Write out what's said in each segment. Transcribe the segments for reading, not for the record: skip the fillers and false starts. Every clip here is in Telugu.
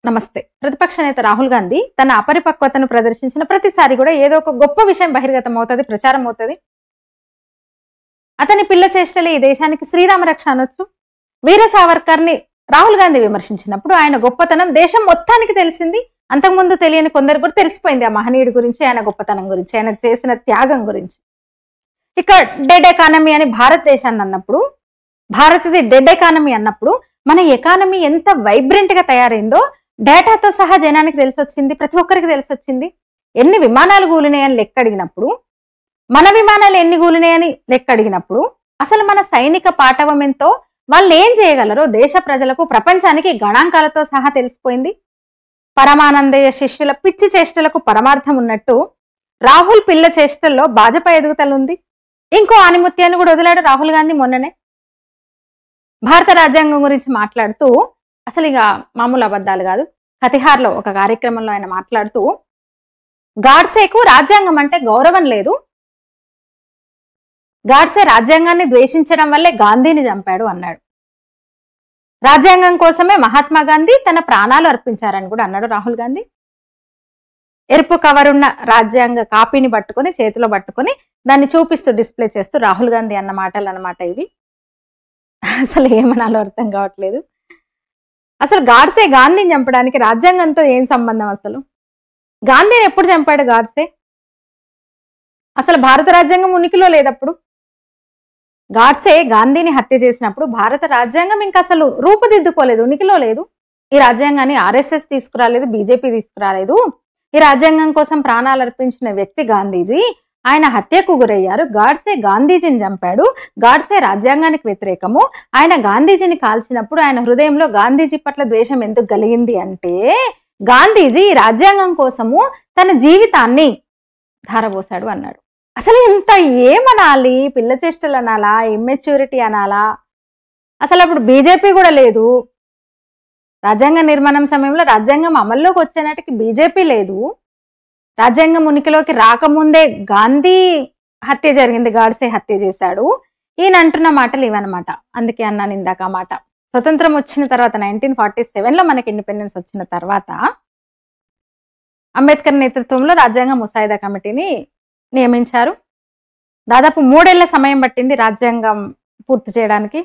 నమస్తే. ప్రతిపక్ష నేత రాహుల్ గాంధీ తన అపరిపక్వతను ప్రదర్శించిన ప్రతిసారి కూడా ఏదో ఒక గొప్ప విషయం బహిర్గతం అవుతుంది, ప్రచారం అవుతుంది. అతని పిల్ల చేష్టలే ఈ దేశానికి శ్రీరామ రక్ష అనొచ్చు. వీర సావర్కర్ని రాహుల్ గాంధీ విమర్శించినప్పుడు ఆయన గొప్పతనం దేశం మొత్తానికి తెలిసింది. అంతకుముందు తెలియని కొందరు కూడా తెలిసిపోయింది ఆ మహనీయుడి గురించి, ఆయన గొప్పతనం గురించి, ఆయన చేసిన త్యాగం గురించి. ఇక డెడ్ ఎకానమీ అని భారతదేశాన్ని అన్నప్పుడు, భారత్ది డెడ్ ఎకానమీ అన్నప్పుడు మన ఎకానమీ ఎంత వైబ్రెంట్ గా తయారైందో డేటాతో సహా జనానికి తెలిసొచ్చింది, ప్రతి ఒక్కరికి తెలిసొచ్చింది. ఎన్ని విమానాలు కూలినాయని లెక్క అడిగినప్పుడు, మన విమానాలు ఎన్ని కూలినాయని లెక్క అడిగినప్పుడు, అసలు మన సైనిక పాఠవం ఎంతో, వాళ్ళు ఏం చేయగలరో దేశ ప్రజలకు, ప్రపంచానికి గణాంకాలతో సహా తెలిసిపోయింది. పరమానందయ్య శిష్యుల పిచ్చి చేష్టలకు పరమార్థం ఉన్నట్టు రాహుల్ పిల్ల చేష్టల్లో భాజపా ఎదుగుదలుంది. ఇంకో ఆనిముత్యాన్ని కూడా వదిలాడు రాహుల్ గాంధీ మొన్ననే. భారత రాజ్యాంగం గురించి మాట్లాడుతూ, అసలు ఇక మామూలు అబద్ధాలు కాదు, కతిహార్లో ఒక కార్యక్రమంలో ఆయన మాట్లాడుతూ, గాడ్సేకు రాజ్యాంగం అంటే గౌరవం లేదు, గాడ్సే రాజ్యాంగాన్ని ద్వేషించడం వల్లే గాంధీని చంపాడు అన్నాడు. రాజ్యాంగం కోసమే మహాత్మా గాంధీ తన ప్రాణాలు అర్పించారని కూడా అన్నాడు రాహుల్ గాంధీ. ఎరుపు కవరున్న రాజ్యాంగ కాపీని పట్టుకొని చేతిలో పట్టుకొని దాన్ని చూపిస్తూ డిస్ప్లే చేస్తూ రాహుల్ గాంధీ అన్న మాటలు అన్నమాట ఇవి. అసలు ఏమనాలో అర్థం కావట్లేదు. అసలు గాడ్సే గాంధీని చంపడానికి రాజ్యాంగంతో ఏం సంబంధం? అసలు గాంధీని ఎప్పుడు చంపాడు గాడ్సే? అసలు భారత రాజ్యాంగం ఉనికిలో లేదప్పుడు. గాడ్సే గాంధీని హత్య చేసినప్పుడు భారత రాజ్యాంగం ఇంకా అసలు రూపుదిద్దుకోలేదు, ఉనికిలో లేదు. ఈ రాజ్యాంగాన్ని ఆర్ఎస్ఎస్ తీసుకురాలేదు, బీజేపీ తీసుకురాలేదు. ఈ రాజ్యాంగం కోసం ప్రాణాలు అర్పించిన వ్యక్తి గాంధీజీ. ఆయన హత్యకు గురయ్యారు. గాడ్సే గాంధీజీని చంపాడు. గాడ్సే రాజ్యాంగానికి వ్యతిరేకము. ఆయన గాంధీజీని కాల్చినప్పుడు ఆయన హృదయంలో గాంధీజీ పట్ల ద్వేషం ఎందుకు కలిగింది అంటే, గాంధీజీ ఈ రాజ్యాంగం కోసము తన జీవితాన్ని ధారపోసాడు అన్నాడు. అసలు ఇంత ఏమనాలి? పిల్ల చేష్టలు అనాలా? ఇమ్మెచ్యూరిటీ అనాలా? అసలు అప్పుడు బీజేపీ కూడా లేదు. రాజ్యాంగ నిర్మాణం సమయంలో రాజ్యాంగం అమల్లోకి వచ్చే నాటికి బీజేపీ లేదు. రాజ్యాంగం ఉనికిలోకి రాకముందే గాంధీ హత్య జరిగింది, గాడ్సే హత్య చేశాడు. ఈయన అంటున్న మాటలు ఇవన్నమాట. అందుకే అన్నాను ఇందాక ఆ మాట. స్వతంత్రం వచ్చిన తర్వాత 1947లో మనకి ఇండిపెండెన్స్ వచ్చిన తర్వాత అంబేద్కర్ నేతృత్వంలో రాజ్యాంగ ముసాయిదా కమిటీని నియమించారు. దాదాపు 3 ఏళ్ల సమయం పట్టింది రాజ్యాంగం పూర్తి చేయడానికి.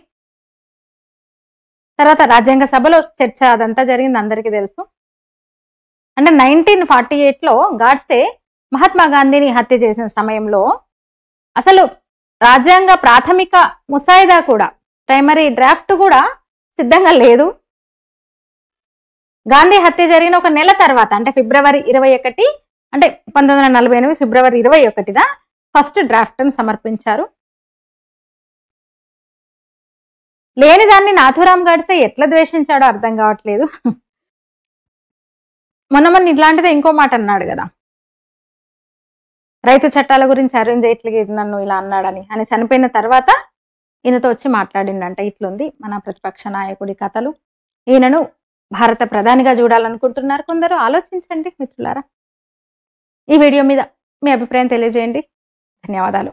తర్వాత రాజ్యాంగ సభలో చర్చ అదంతా జరిగింది, అందరికీ తెలుసు. అంటే 1948లో గాడ్సే మహాత్మా గాంధీని హత్య చేసిన సమయంలో అసలు రాజ్యాంగ ప్రాథమిక ముసాయిదా కూడా, ప్రైమరీ డ్రాఫ్ట్ కూడా సిద్ధంగా లేదు. గాంధీ హత్య జరిగిన ఒక నెల తర్వాత, అంటే ఫిబ్రవరి 21, అంటే 1948 ఫిబ్రవరి 21న ఫస్ట్ డ్రాఫ్ట్ ని సమర్పించారు. లేని దాన్ని నాథూరాం గాడ్సే ఎట్లా ద్వేషించాడో అర్థం కావట్లేదు. మొన్న ఇట్లాంటిదే ఇంకో మాట అన్నాడు కదా, రైతు చట్టాల గురించి అరుణ్ జైట్లీ నన్ను ఇలా అన్నాడని. ఆయన చనిపోయిన తర్వాత ఈయనతో వచ్చి మాట్లాడిండంట. ఇట్లుంది మన ప్రతిపక్ష నాయకుడి కథలు. ఈయనను భారత ప్రధానిగా చూడాలనుకుంటున్నారు కొందరు. ఆలోచించండి మిత్రులారా. ఈ వీడియో మీద మీ అభిప్రాయం తెలియజేయండి. ధన్యవాదాలు.